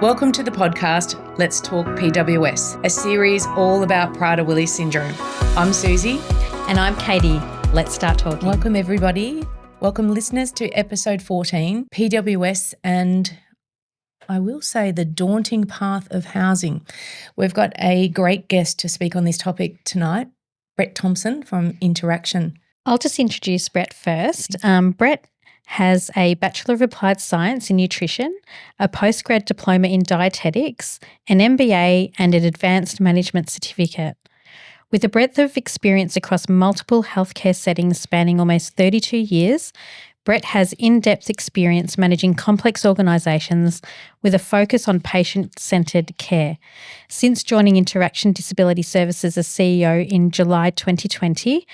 Welcome to the podcast, Let's Talk PWS, a series all about Prader-Willi syndrome. I'm Susie. And I'm Katie. Let's start talking. Welcome, everybody. Welcome, listeners, to episode 14, PWS and I will say the daunting path of housing. We've got a great guest to speak on this topic tonight, Brett Thompson from Interaction. I'll just introduce Brett first. Brett has a Bachelor of Applied Science in Nutrition, a postgrad diploma in dietetics, an MBA and an Advanced Management Certificate. With a breadth of experience across multiple healthcare settings spanning almost 32 years, Brett has in-depth experience managing complex organisations with a focus on patient-centred care. Since joining Interaction Disability Services as CEO in July 2020,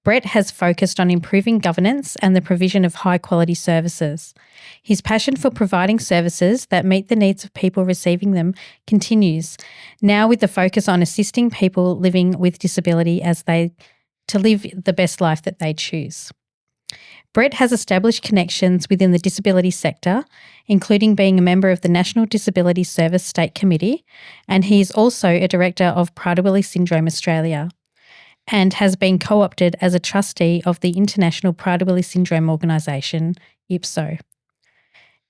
Brett has focused on improving governance and the provision of high-quality services. His passion for providing services that meet the needs of people receiving them continues, now with the focus on assisting people living with disability to live the best life that they choose. Brett has established connections within the disability sector, including being a member of the National Disability Service State Committee, and he is also a director of Prader-Willi Syndrome Australia, and has been co-opted as a trustee of the International Prader-Willi Syndrome Organisation, IPSO.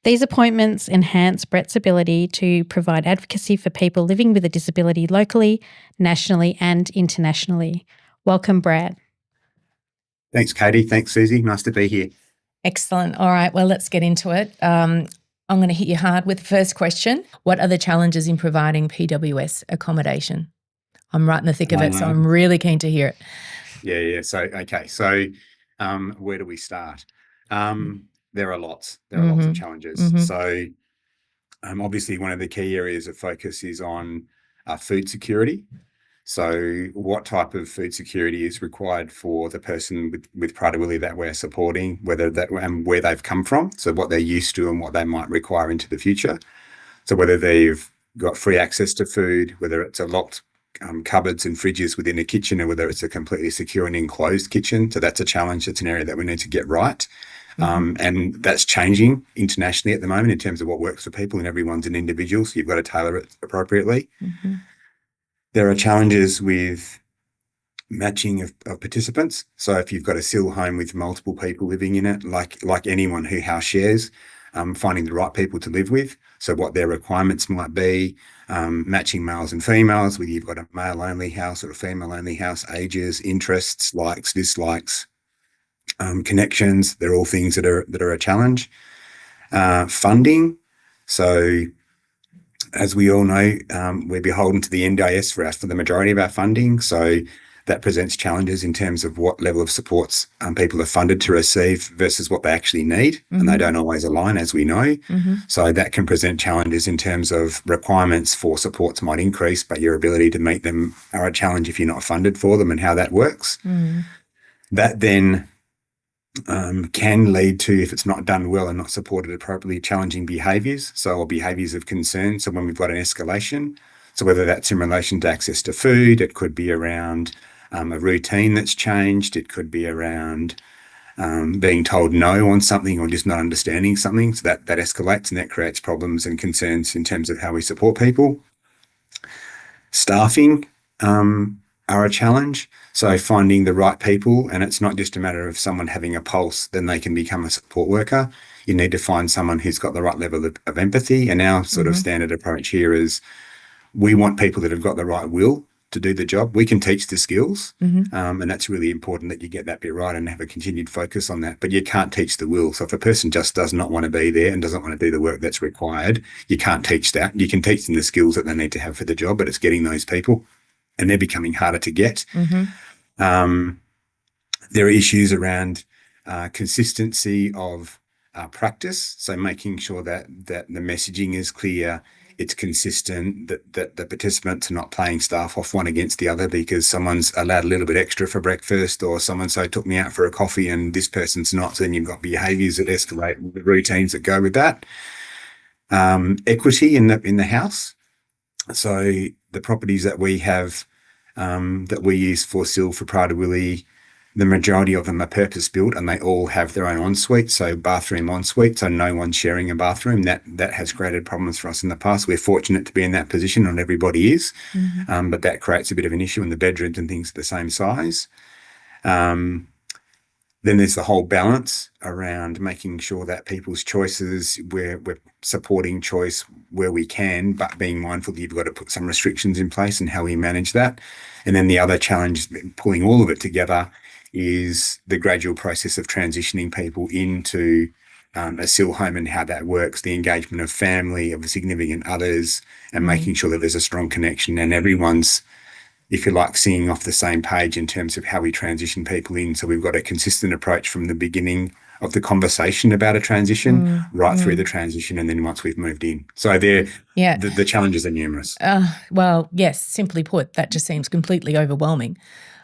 These appointments enhance Brett's ability to provide advocacy for people living with a disability locally, nationally and internationally. Welcome, Brett. Thanks, Katie. Thanks, Susie. Nice to be here. Excellent. All right, well, let's get into it. I'm going to hit you hard with the first question. What are the challenges in providing PWS accommodation? I'm right in the thick of it, so I'm really keen to hear it. Yeah. So, where do we start? There are lots. There are lots of challenges. So, obviously, one of the key areas of focus is on food security. So, what type of food security is required for the person with Prader-Willi that we're supporting, whether that and where they've come from, so what they're used to and what they might require into the future. So, whether they've got free access to food, whether it's a locked cupboards and fridges within a kitchen, or whether it's a completely secure and enclosed kitchen. So that's a challenge. It's an area that we need to get right. And that's changing internationally at the moment in terms of what works for people, and everyone's an individual, so you've got to tailor it appropriately. There are challenges with matching of participants. So if you've got a SIL home with multiple people living in it, like anyone who house shares, finding the right people to live with, so what their requirements might be, matching males and females, whether you've got a male-only house or a female-only house, ages, interests, likes, dislikes, connections, they're all things that are a challenge. Funding. So as we all know, we're beholden to the NDIS for the majority of our funding. So that presents challenges in terms of what level of supports people are funded to receive versus what they actually need, and they don't always align, as we know. So that can present challenges in terms of requirements for supports might increase, but your ability to meet them are a challenge if you're not funded for them, and how that works. That then can lead to, if it's not done well and not supported appropriately, challenging behaviours, or behaviours of concern. So when we've got an escalation, so whether that's in relation to access to food, it could be around a routine that's changed. It could be around being told no on something, or just not understanding something. So that escalates, and that creates problems and concerns in terms of how we support people. Staffing are a challenge. So finding the right people, and it's not just a matter of someone having a pulse, then they can become a support worker. You need to find someone who's got the right level of empathy. And our sort of standard approach here is we want people that have got the right will to do the job. We can teach the skills, and that's really important that you get that bit right and have a continued focus on that. But you can't teach the will. So if a person just does not want to be there and doesn't want to do the work that's required, you can't teach that. You can teach them the skills that they need to have for the job, but it's getting those people, and they're becoming harder to get. There are issues around consistency of practice, so making sure that the messaging is clear, it's consistent, that the participants are not playing staff off one against the other because someone's allowed a little bit extra for breakfast, or someone took me out for a coffee and this person's not. So then you've got behaviours that escalate, the routines that go with that. Equity in the house. So the properties that we have that we use for SIL for Prader-Willi, the majority of them are purpose-built and they all have their own ensuite, so bathroom ensuite, so no one's sharing a bathroom. That has created problems for us in the past. We're fortunate to be in that position. Not everybody is, but that creates a bit of an issue, and the bedrooms and things are the same size. Then there's the whole balance around making sure that people's choices, we're supporting choice where we can, but being mindful that you've got to put some restrictions in place and how we manage that. And then the other challenge, pulling all of it together, is the gradual process of transitioning people into a SIL home and how that works, the engagement of family, of significant others, and making sure that there's a strong connection and everyone's, if you like, singing off the same page in terms of how we transition people in. So we've got a consistent approach from the beginning of the conversation about a transition right through the transition, and then once we've moved in. So the challenges are numerous. Well, yes, simply put, that just seems completely overwhelming.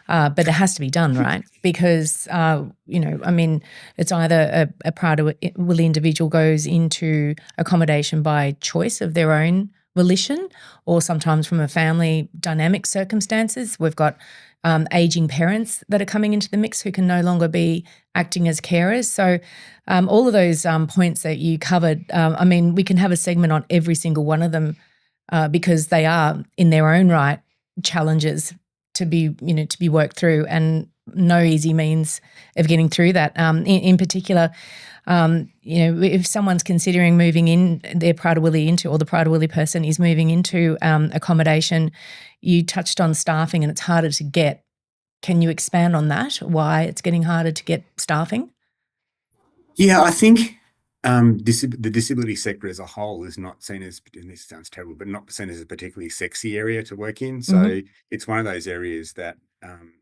But it has to be done, right? Because, it's either a Prader-Willi individual goes into accommodation by choice of their own volition, or sometimes from a family dynamic circumstances. We've got aging parents that are coming into the mix who can no longer be acting as carers. So all of those points that you covered, we can have a segment on every single one of them because they are in their own right challenges to be worked through, and no easy means of getting through that. In particular, if someone's considering moving in their Prader-Willi into, or the Prader-Willi person is moving into accommodation, you touched on staffing and it's harder to get. Can you expand on that, why it's getting harder to get staffing? Yeah, I think the disability sector as a whole is not seen as, and this sounds terrible, but not seen as a particularly sexy area to work in. So it's one of those areas that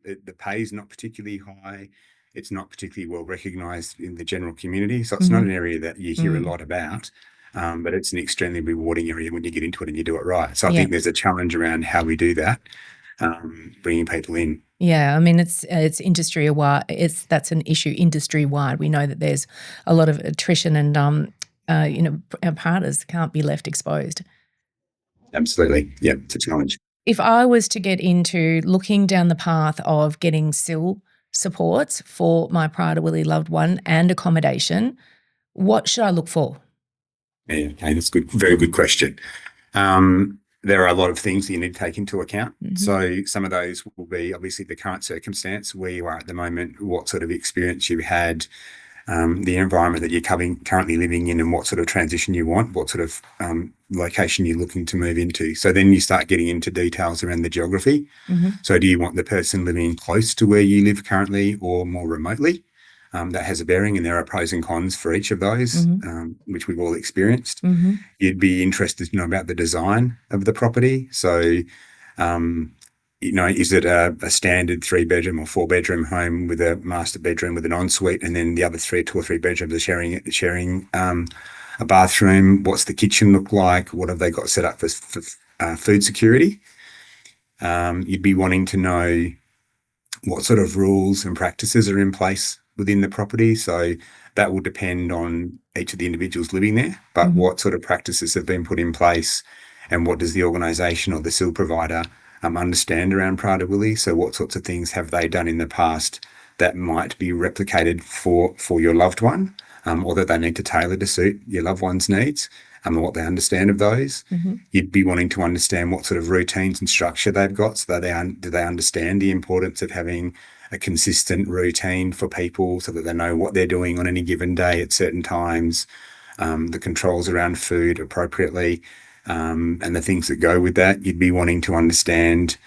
the pay is not particularly high. It's not particularly well recognised in the general community. So it's not an area that you hear a lot about, but it's an extremely rewarding area when you get into it and you do it right. So I think there's a challenge around how we do that, bringing people in. Yeah, it's industry wide. That's an issue industry wide. We know that there's a lot of attrition, and our partners can't be left exposed. Absolutely, yeah, it's a challenge. If I was to get into looking down the path of getting SIL supports for my Prader-Willi loved one and accommodation, what should I look for? Yeah, okay, that's good. Very good question. There are a lot of things that you need to take into account. So some of those will be obviously the current circumstance, where you are at the moment, what sort of experience you had, the environment that you're currently living in, and what sort of transition you want, what sort of location you're looking to move into. So then you start getting into details around the geography. So do you want the person living close to where you live currently or more remotely? That has a bearing, and there are pros and cons for each of those, which we've all experienced. You'd be interested to know about the design of the property. So, is it a standard 3-bedroom or 4-bedroom home with a master bedroom with an ensuite, and then the other 2 or 3 bedrooms are sharing a bathroom? What's the kitchen look like? What have they got set up for food security? You'd be wanting to know what sort of rules and practices are in place within the property. So that will depend on each of the individuals living there, but what sort of practices have been put in place, and what does the organisation or the SIL provider understand around Prader-Willi? So what sorts of things have they done in the past that might be replicated for your loved one, or that they need to tailor to suit your loved one's needs, and what they understand of those. You'd be wanting to understand what sort of routines and structure they've got, so that do they understand the importance of having a consistent routine for people, so that they know what they're doing on any given day at certain times, the controls around food appropriately, and the things that go with that. You'd be wanting to understand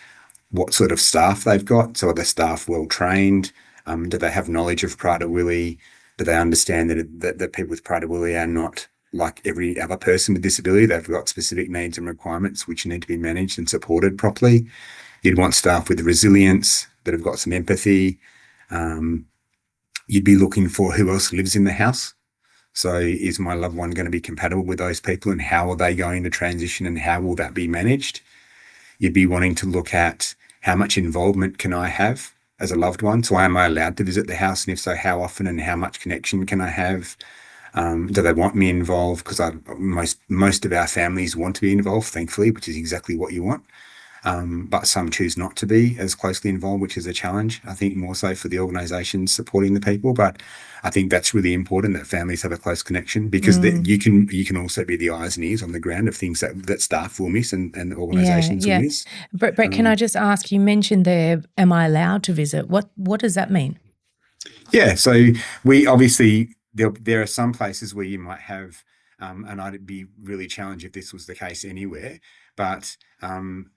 what sort of staff they've got. So are the staff well trained? Do they have knowledge of Prader-Willi? Do they understand that people with Prader-Willi are not like every other person with disability? They've got specific needs and requirements which need to be managed and supported properly. You'd want staff with resilience, that have got some empathy. You'd be looking for who else lives in the house. So is my loved one going to be compatible with those people, and how are they going to transition, and how will that be managed? You'd be wanting to look at how much involvement can I have as a loved one? So am I allowed to visit the house? And if so, how often, and how much connection can I have? Do they want me involved? Because most of our families want to be involved, thankfully, which is exactly what you want. but some choose not to be as closely involved, which is a challenge, I think, more so for the organisations supporting the people. But I think that's really important that families have a close connection, because you can also be the eyes and ears on the ground of things that staff will miss and organisations will miss. Brett, can I just ask, you mentioned there, am I allowed to visit? What does that mean? Yeah, so we obviously, there are some places where you might have, and I'd be really challenged if this was the case anywhere, but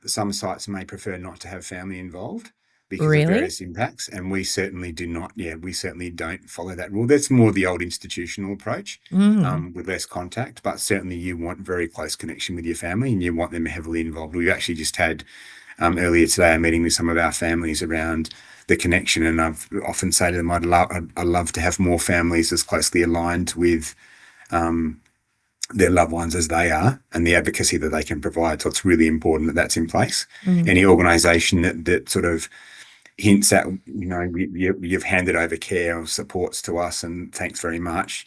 some sites may prefer not to have family involved because of various impacts, and we certainly do not. Yeah, we certainly don't follow that rule. That's more the old institutional approach, with less contact, but certainly you want very close connection with your family and you want them heavily involved. We've actually just had earlier today a meeting with some of our families around the connection, and I've often say to them, I'd love to have more families as closely aligned with their loved ones as they are, and the advocacy that they can provide. So it's really important that that's in place. Any organisation that sort of hints at, you've handed over care or supports to us and thanks very much,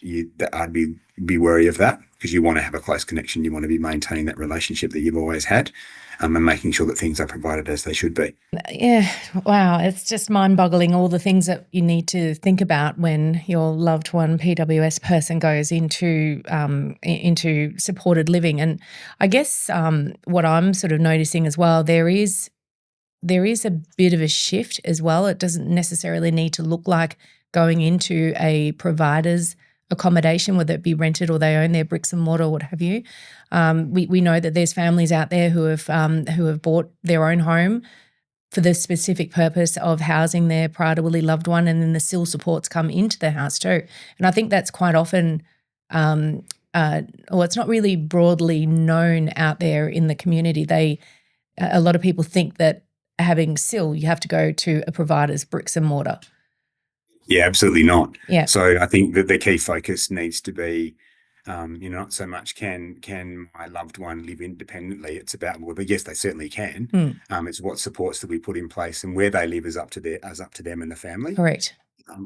I'd be wary of that, because you want to have a close connection. You want to be maintaining that relationship that you've always had, and making sure that things are provided as they should be. Yeah. Wow. It's just mind-boggling, all the things that you need to think about when your loved one PWS person goes into supported living. And I guess what I'm sort of noticing as well, there is a bit of a shift as well. It doesn't necessarily need to look like going into a provider's accommodation, whether it be rented or they own their bricks and mortar or what have you. We know that there's families out there who have bought their own home for the specific purpose of housing their prior to willy loved one, and then the SIL supports come into the house too. And I think that's quite often, it's not really broadly known out there in the community. A lot of people think that having SIL, you have to go to a provider's bricks and mortar. Yeah, absolutely not. Yeah. So I think that the key focus needs to be, not so much can my loved one live independently. It's about, well, yes, they certainly can. It's what supports that we put in place, and where they live is up to them and the family. Correct.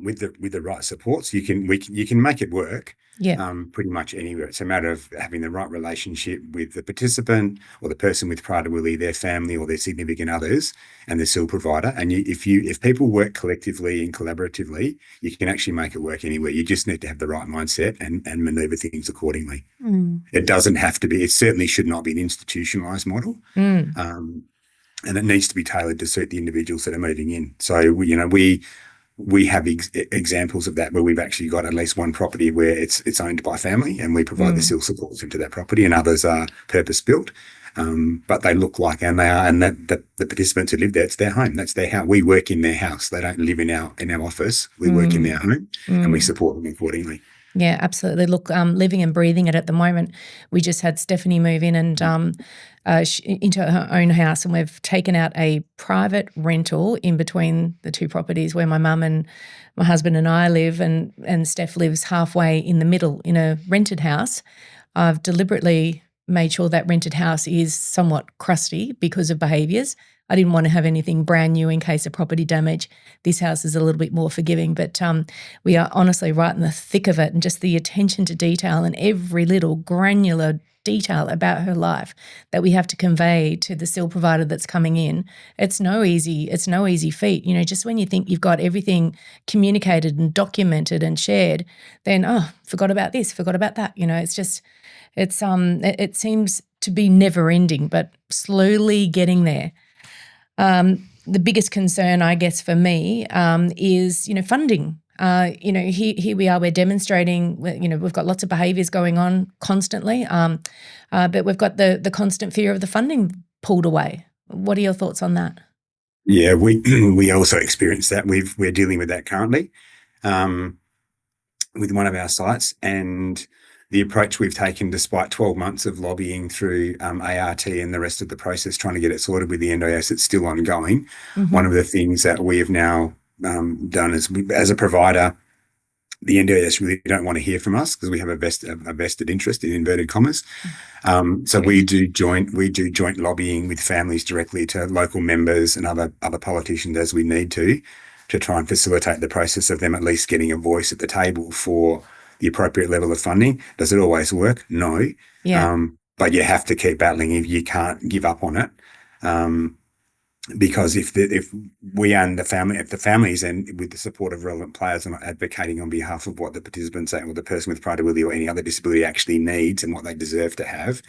With the right supports, you can make it work. Yeah. Pretty much anywhere. It's a matter of having the right relationship with the participant or the person with prior to willy, their family or their significant others, and the SIL provider. And if people work collectively and collaboratively, you can actually make it work anywhere. You just need to have the right mindset and manoeuvre things accordingly. It doesn't have to be. It certainly should not be an institutionalised model. And it needs to be tailored to suit the individuals that are moving in. So we have examples of that where we've actually got at least one property where it's owned by family, and we provide the SIL supports into that property, and others are purpose built. But they look like, and they are, and that the participants who live there, it's their home. That's their house. We work in their house. They don't live in our office. We work in their home, and we support them accordingly. Yeah, absolutely. Look, living and breathing it at the moment. We just had Stephanie move in and into her own house, and we've taken out a private rental in between the two properties where my mum and my husband and I live, and Steph lives halfway in the middle in a rented house. I've deliberately made sure that rented house is somewhat crusty because of behaviours. I didn't want to have anything brand new in case of property damage. This house is a little bit more forgiving, but we are honestly right in the thick of it, and just the attention to detail and every little granular detail about her life that we have to convey to the SIL provider that's coming in. It's no easy feat. Just when you think you've got everything communicated and documented and shared, then forgot about this, forgot about that. It seems to be never ending, but slowly getting there. The biggest concern, I guess, for me is, funding. Here we are, we're demonstrating, we've got lots of behaviours going on constantly, but we've got the constant fear of the funding pulled away. What are your thoughts on that? Yeah, we also experience that. We're dealing with that currently with one of our sites, and the approach we've taken, despite 12 months of lobbying through ART and the rest of the process, trying to get it sorted with the NDIS, it's still ongoing. One of the things that we have now done is, as a provider, the NDIS really don't want to hear from us because we have a vested interest, in inverted commas. So we do joint lobbying with families directly to local members and other politicians as we need to try and facilitate the process of them at least getting a voice at the table for the appropriate level of funding. Does it always work? No. Yeah. But you have to keep battling if you can't give up on it. because if we and the family, if the families and with the support of relevant players are not advocating on behalf of what the participants or the person with pride-ability or any other disability actually needs and what they deserve to have,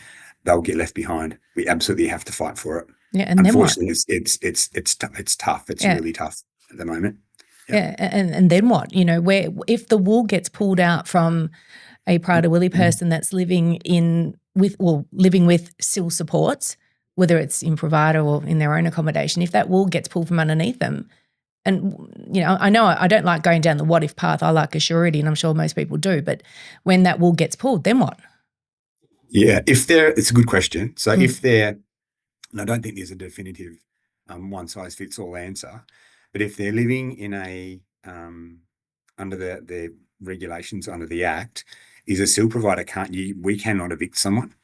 they'll get left behind. We absolutely have to fight for it. Yeah, and unfortunately, it's tough. It's really tough at the moment. Yeah, and then what? You know, where if the wool gets pulled out from a pride-ability person that's living with SIL supports, whether it's in provider or in their own accommodation, if that wool gets pulled from underneath them, and, you know I don't like going down the what if path. I like a surety, and I'm sure most people do. But when that wool gets pulled, then what? Yeah, it's a good question. So if they're, and I don't think there's a definitive one-size-fits-all answer, but if they're living in a under the regulations under the Act, is a SIL provider we cannot evict someone.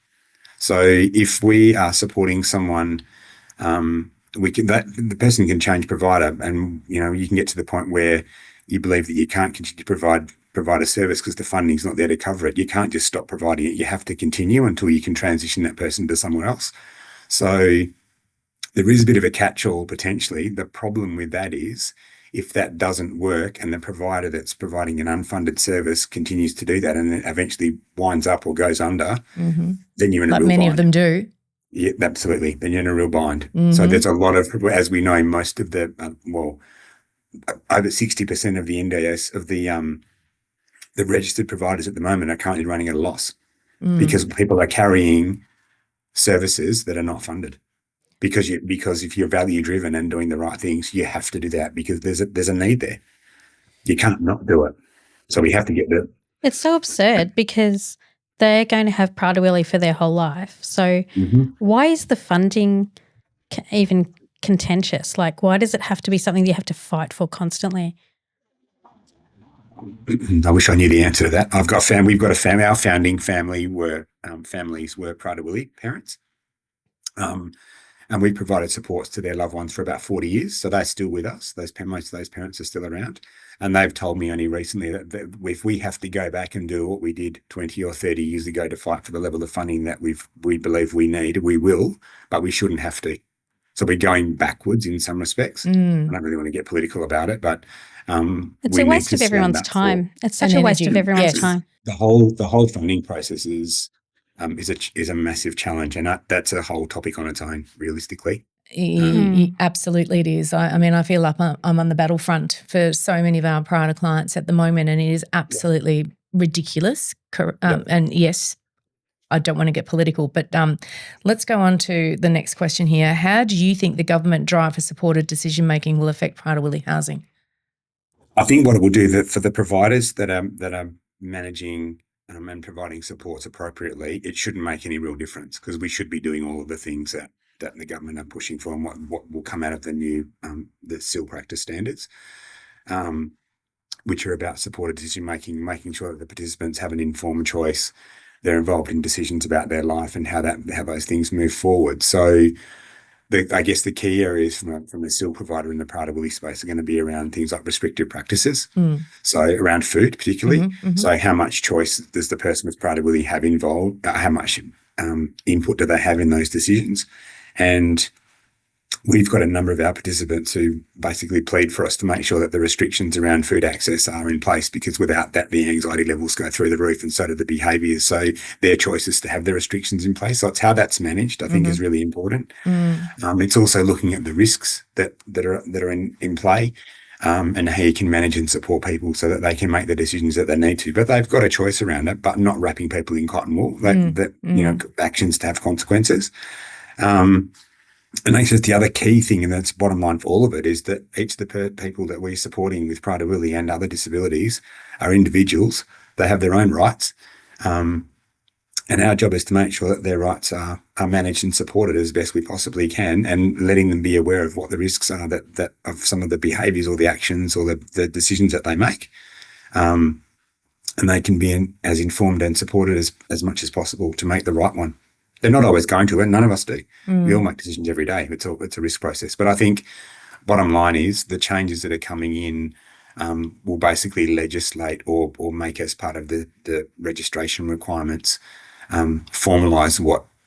So if we are supporting someone, the person can change provider, and you can get to the point where you believe that you can't continue to provide a service because the funding's not there to cover it. You can't just stop providing it. You have to continue until you can transition that person to somewhere else. So there is a bit of a catch-all potentially. The problem with that is if that doesn't work and the provider that's providing an unfunded service continues to do that and then eventually winds up or goes under, then you're in a real bind. Like many of them do. Yeah, absolutely. Then you're in a real bind. So there's a lot of, as we know, most of the, over 60% of the NDIS, of the registered providers at the moment are currently running at a loss because people are carrying services that are not funded. Because if you're value driven and doing the right things, you have to do that because there's a need there. You can't not do it. So we have to get there. It's so absurd because they're going to have Prader-Willi for their whole life. So why is the funding even contentious? Like, why does it have to be something that you have to fight for constantly? I wish I knew the answer to that. We've got a family. Our founding family families were Prader-Willi parents. And we provided supports to their loved ones for about 40 years. So they're still with us. Most of those parents are still around. And they've told me only recently that if we have to go back and do what we did 20 or 30 years ago to fight for the level of funding that we believe we need, we will, but we shouldn't have to. So we're going backwards in some respects. I don't really want to get political about it, but it's a waste of everyone's time. It's such a waste of everyone's time. The whole funding process is a massive challenge, and that's a whole topic on its own, realistically. Absolutely it is. I mean, I feel like I'm on the battlefront for so many of our Prada clients at the moment, and it is absolutely ridiculous. And yes, I don't want to get political, but let's go on to the next question here. How do you think the government drive for supported decision-making will affect Prader-Willi housing? I think what it will do for the providers that are managing and providing supports appropriately, it shouldn't make any real difference because we should be doing all of the things that the government are pushing for and what will come out of the new the SIL practice standards, which are about supported decision-making, making sure that the participants have an informed choice. They're involved in decisions about their life and how those things move forward. So I guess the key areas from a SIL provider in the Prader-Willi space are going to be around things like restrictive practices. So around food particularly. So how much choice does the person with Prader-Willi have involved? How much input do they have in those decisions? And we've got a number of our participants who basically plead for us to make sure that the restrictions around food access are in place, because without that, the anxiety levels go through the roof and so do the behaviours. So their choice is to have the restrictions in place. So it's how that's managed, I think, is really important. It's also looking at the risks that are in play and how you can manage and support people so that they can make the decisions that they need to. But they've got a choice around it, but not wrapping people in cotton wool, actions to have consequences. And that's just the other key thing, and that's bottom line for all of it, is that each of the people that we're supporting with Prader-Willi and other disabilities are individuals. They have their own rights. And our job is to make sure that their rights are managed and supported as best we possibly can, and letting them be aware of what the risks are that of some of the behaviours or the actions or the decisions that they make. And they can be as informed and supported as much as possible to make the right one. They're not always going to, and none of us do. We all make decisions every day. It's a risk process. But I think bottom line is the changes that are coming in will basically legislate or make as part of the registration requirements formalise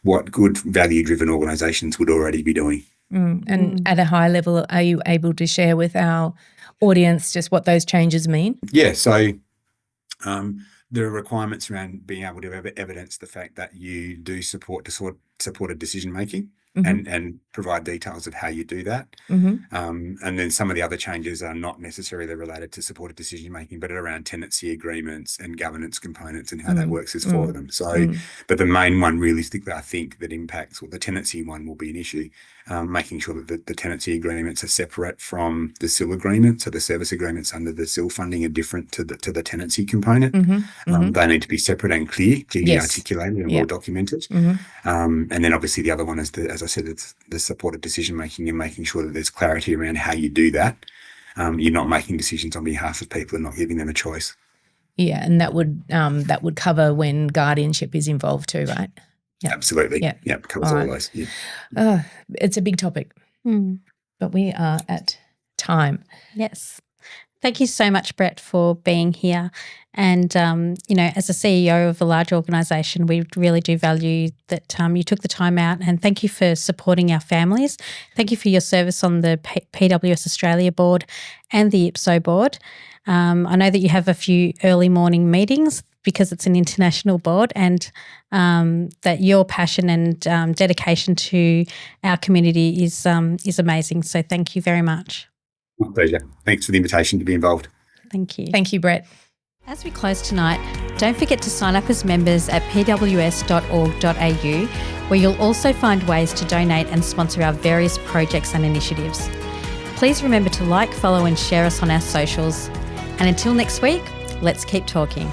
what good value-driven organisations would already be doing. And at a high level, are you able to share with our audience just what those changes mean? Yeah, so there are requirements around being able to evidence the fact that you do supported decision making and provide details of how you do that. And then some of the other changes are not necessarily related to supported decision making, but around tenancy agreements and governance components and how that works is for them. So, but the main one realistically, I think that impacts, the tenancy one will be an issue, making sure that the tenancy agreements are separate from the SIL agreement. So the service agreements under the SIL funding are different to the tenancy component. They need to be separate and clearly articulated and well documented. And then obviously the other one is, as I said, it's the supported decision making and making sure that there's clarity around how you do that. You're not making decisions on behalf of people and not giving them a choice. Yeah, and that would cover when guardianship is involved too, right? Yeah. Absolutely. Yeah, covers all those. Yeah. It's a big topic, but we are at time. Yes. Thank you so much, Brett, for being here. And, as a CEO of a large organisation, we really do value that you took the time out, and thank you for supporting our families. Thank you for your service on the PWS Australia board and the IPSO board. I know that you have a few early morning meetings because it's an international board, and that your passion and dedication to our community is amazing. So thank you very much. My pleasure. Thanks for the invitation to be involved. Thank you. Thank you, Brett. As we close tonight, don't forget to sign up as members at pws.org.au, where you'll also find ways to donate and sponsor our various projects and initiatives. Please remember to like, follow and share us on our socials. And until next week, let's keep talking.